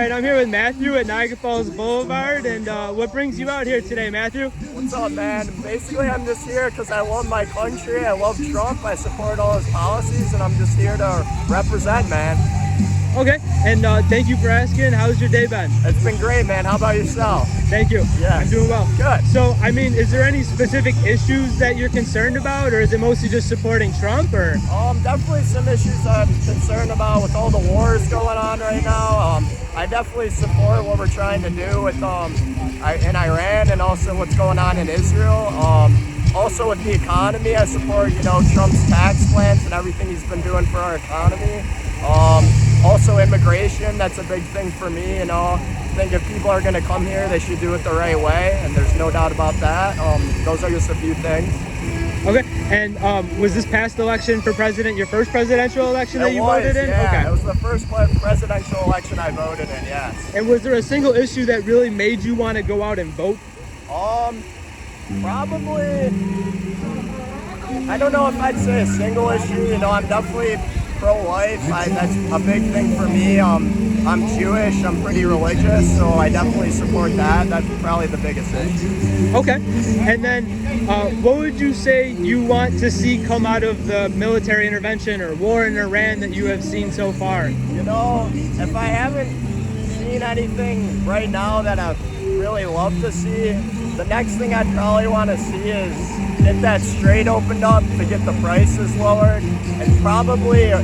All right, I'm here with Matthew at Niagara Falls Boulevard, and what brings you out here today, Matthew? What's up, man? Basically, I'm just here because I love my country. I love Trump. I support all his policies, and I'm just here to represent, man. Okay, and thank you for asking. How's your day been? It's been great, man. How about yourself? Thank you. Yeah. I'm doing well. Good. So, I mean, is there any specific issues that you're concerned about, or is it mostly just supporting Trump, or? Definitely some issues I'm concerned about with all the wars going on right now. I definitely support what we're trying to do with in Iran and also what's going on in Israel. Also with the economy, I support, Trump's tax plans and everything he's been doing for our economy. Also immigration, that's a big thing for me, I think if people are going to come here, they should do it the right way, and there's no doubt about that. Those are just a few things. Okay, and was this past election for president your first presidential election that you voted in? Yeah, okay. It was the first presidential election I voted in, yes. And was there a single issue that really made you want to go out and vote? Probably, I don't know if I'd say a single issue. I'm definitely pro-life. That's a big thing for me. I'm Jewish. I'm pretty religious, so I definitely support that. That's probably the biggest issue. Okay. And then what would you say you want to see come out of the military intervention or war in Iran that you have seen so far? If I haven't seen anything right now that I'd really love to see, the next thing I'd probably want to see is get that Strait opened up to get the prices lowered, and probably a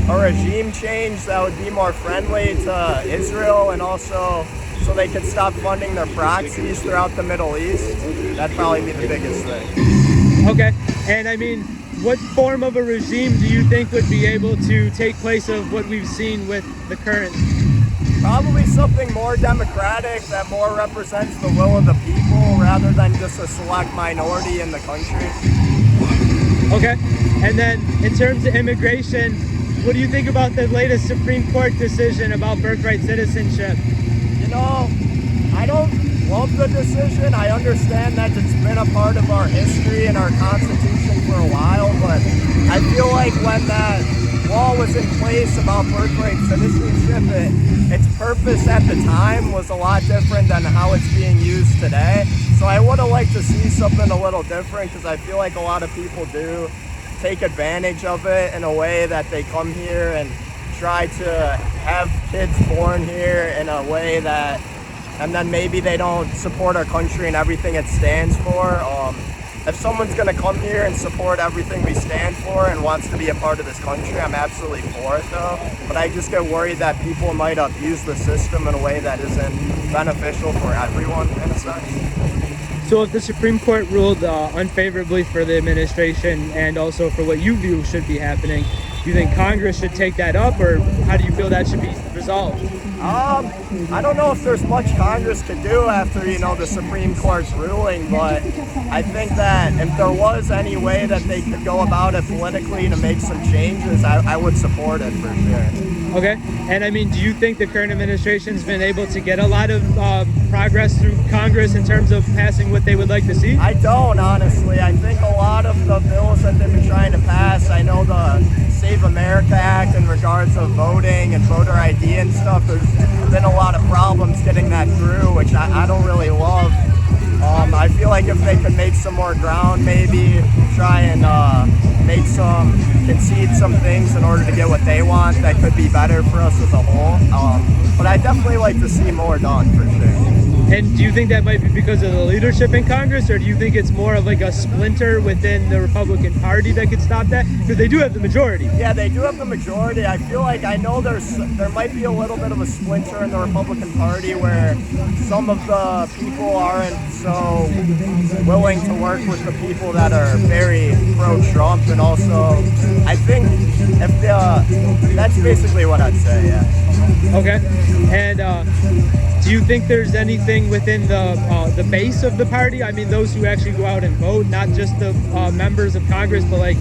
regime change that would be more friendly to Israel, and also so they could stop funding their proxies throughout the Middle East. That'd probably be the biggest thing. Okay, and I mean, what form of a regime do you think would be able to take place of what we've seen with the current? Probably something more democratic that more represents the will of the people rather than just a select minority in the country. Okay, and then in terms of immigration, what do you think about the latest Supreme Court decision about birthright citizenship? I don't love the decision. I understand that it's been a part of our history and our Constitution for a while, but I feel like when that law was in place about birthright citizenship, its purpose at the time was a lot different than how it's being used today. So I would have liked to see something a little different, because I feel like a lot of people do take advantage of it in a way that they come here and try to have kids born here in a way that, and then maybe they don't support our country and everything it stands for. If someone's going to come here and support everything we stand for and wants to be a part of this country, I'm absolutely for it, though. But I just get worried that people might abuse the system in a way that isn't beneficial for everyone, in a sense. So if the Supreme Court ruled unfavorably for the administration and also for what you view should be happening, do you think Congress should take that up, or how do you feel that should be resolved? I don't know if there's much Congress could do after, the Supreme Court's ruling, but I think that if there was any way that they could go about it politically to make some changes, I would support it for sure. Okay, and I mean, do you think the current administration's been able to get a lot of progress through Congress in terms of passing what they would like to see? I don't, honestly. I think a lot of the bills that they've been trying to pass, I know the Save America Act in regards of voting and voter ID and stuff, there's been a lot of problems getting that through, which I don't really love. I feel like if they could make some more ground, maybe try and concede some things in order to get what they want, that could be better for us as a whole. But I'd definitely like to see more done, for sure. And do you think that might be because of the leadership in Congress, or do you think it's more of like a splinter within the Republican Party that could stop that? Because they do have the majority. Yeah, they do have the majority. I feel like I know there might be a little bit of a splinter in the Republican Party where some of the people aren't so willing to work with the people that are very pro-Trump, and also I think that's basically what I'd say, yeah. Okay, and do you think there's anything within the base of the party? I mean, those who actually go out and vote, not just the members of Congress, but like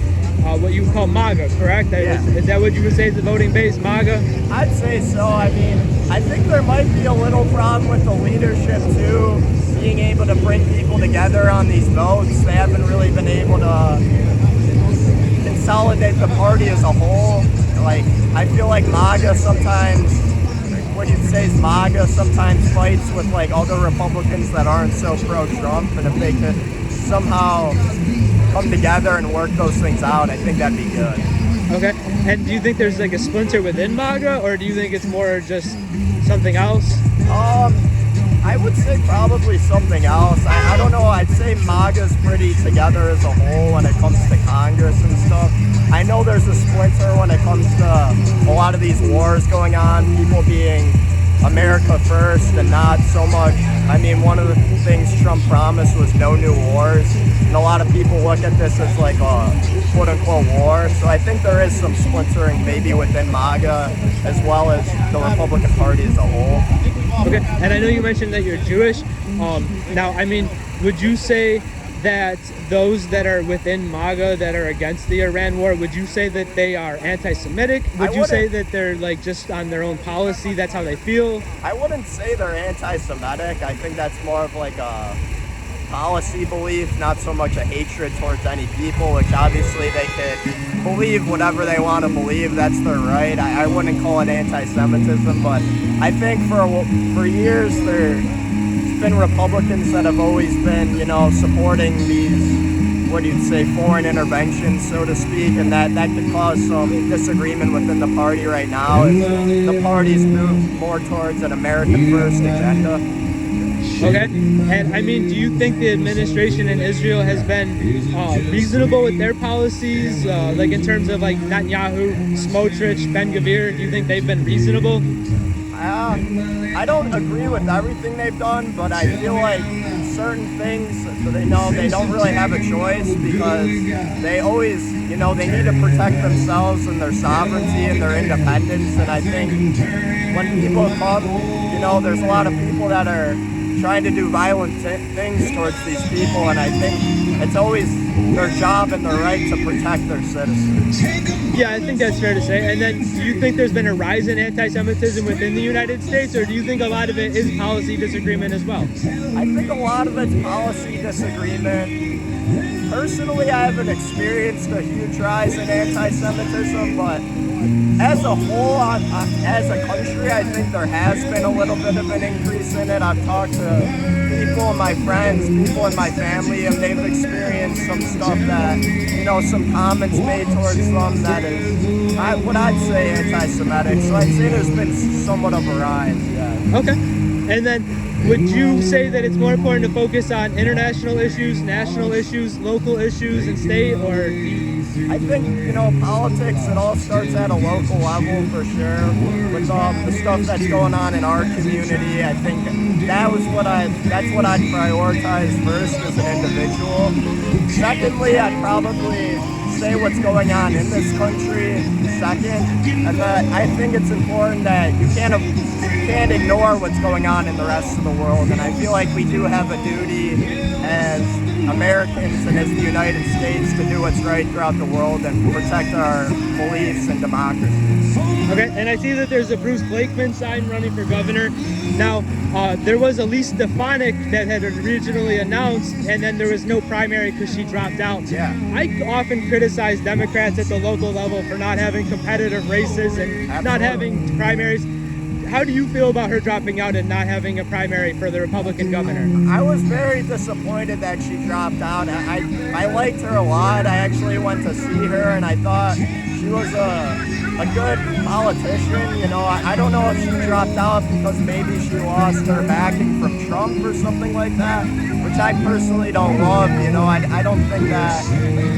what you call MAGA, correct? Yeah. Is that what you would say is the voting base, MAGA? I'd say so. I mean, I think there might be a little problem with the leadership too, being able to bring people together on these votes. They haven't really been able to consolidate the party as a whole. Like, I feel like MAGA sometimes what you'd say is MAGA sometimes fights with like other Republicans that aren't so pro-Trump, and if they could somehow come together and work those things out, I think that'd be good. Okay. And do you think there's like a splinter within MAGA, or do you think it's more just something else? I would say probably something else. I don't know. I'd say MAGA's pretty together as a whole when it comes to Congress and stuff. I know there's a splinter when it comes to a lot of these wars going on, people being America first and not so much. I mean, one of the things Trump promised was no new wars, and a lot of people look at this as like a quote-unquote war. So I think there is some splintering maybe within MAGA as well as the Republican Party as a whole. Okay, and I know you mentioned that you're Jewish. Now, I mean, would you say that those that are within MAGA that are against the Iran war, would you say that they are anti-Semitic? Would you say that they're like just on their own policy, that's how they feel? I wouldn't say they're anti-Semitic. I think that's more of like a policy belief, not so much a hatred towards any people, which obviously they could believe whatever they want to believe. That's their right. I wouldn't call it anti-Semitism, but I think for years there's been Republicans that have always been, supporting these, what you'd say, foreign interventions, so to speak, and that could cause some disagreement within the party right now as the party's moved more towards an American first agenda. Okay, and I mean, do you think the administration in Israel has been reasonable with their policies, like in terms of like Netanyahu, Smotrich, Ben-Gvir? Do you think they've been reasonable? I don't agree with everything they've done, but I feel like certain things they know they don't really have a choice because they always, they need to protect themselves and their sovereignty and their independence. And I think when people come, there's a lot of people that are trying to do violent things towards these people, and I think it's always their job and their right to protect their citizens. Yeah, I think that's fair to say. And then, do you think there's been a rise in anti-Semitism within the United States, or do you think a lot of it is policy disagreement as well? I think a lot of it's policy disagreement. Personally, I haven't experienced a huge rise in anti-Semitism, but as a whole, as a country, I think there has been a little bit of an increase in it. I've talked to people, my friends, people in my family, and they've experienced some stuff that, some comments made towards them that is, what I'd say anti-Semitic. So I'd say there's been somewhat of a rise, yeah. Okay. And then, would you say that it's more important to focus on international issues, national issues, local issues, and state, or I think, politics, it all starts at a local level for sure. With the stuff that's going on in our community, I think that's what I'd prioritize first as an individual. Secondly, I'd probably say what's going on in this country second. And I think it's important that you can't ignore what's going on in the rest of the world. And I feel like we do have a duty as Americans and as the United States to do what's right throughout the world and protect our beliefs and democracy. Okay, and I see that there's a Bruce Blakeman sign running for governor. Now, there was Elise Stefanik that had originally announced, and then there was no primary because she dropped out. Yeah. I often criticize Democrats at the local level for not having competitive races and not having primaries. How do you feel about her dropping out and not having a primary for the Republican governor? I was very disappointed that she dropped out. I liked her a lot. I actually went to see her, and I thought she was a good politician. I don't know if she dropped out because maybe she lost her backing from Trump or something like that, which I personally don't love. I don't think that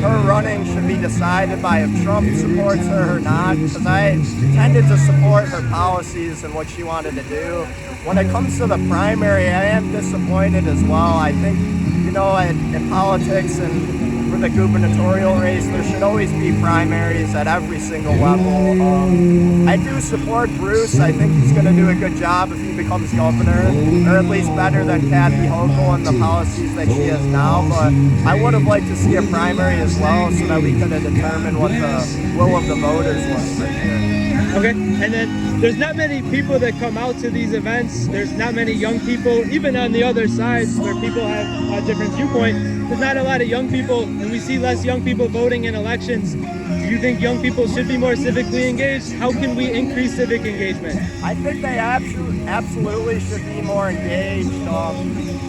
her running should be decided by if Trump supports her or not, because I tended to support her policies and what she wanted to do. When it comes to the primary, I am disappointed as well. I think, in politics and for the gubernatorial race, there should always be primaries at every single level. I do support Bruce. I think he's going to do a good job if he becomes governor, or at least better than Kathy Hochul and the policies that she has now. But I would have liked to see a primary as well so that we could have determined what the will of the voters was for sure. Okay, and then there's not many people that come out to these events. There's not many young people, even on the other side where people have a different viewpoint. There's not a lot of young people, and we see less young people voting in elections. Do Do you think young people should be more civically engaged? How can we increase civic engagement? I think they absolutely should be more engaged.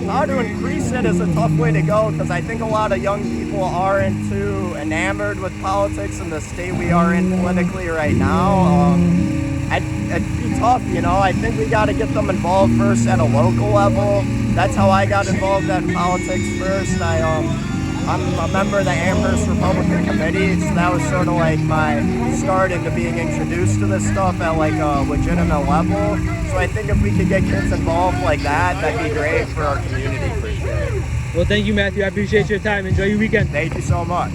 How to increase it is a tough way to go because I think a lot of young people aren't too enamored with politics in the state we are in politically right now. It'd be tough, you know. I think we got to get them involved first at a local level. That's how I got involved in politics first. I'm a member of the Amherst Republican Committee, so that was sort of like my start into being introduced to this stuff at like a legitimate level. So I think if we could get kids involved like that, that'd be great for our community for sure. Well, thank you, Matthew. I appreciate your time. Enjoy your weekend. Thank you so much.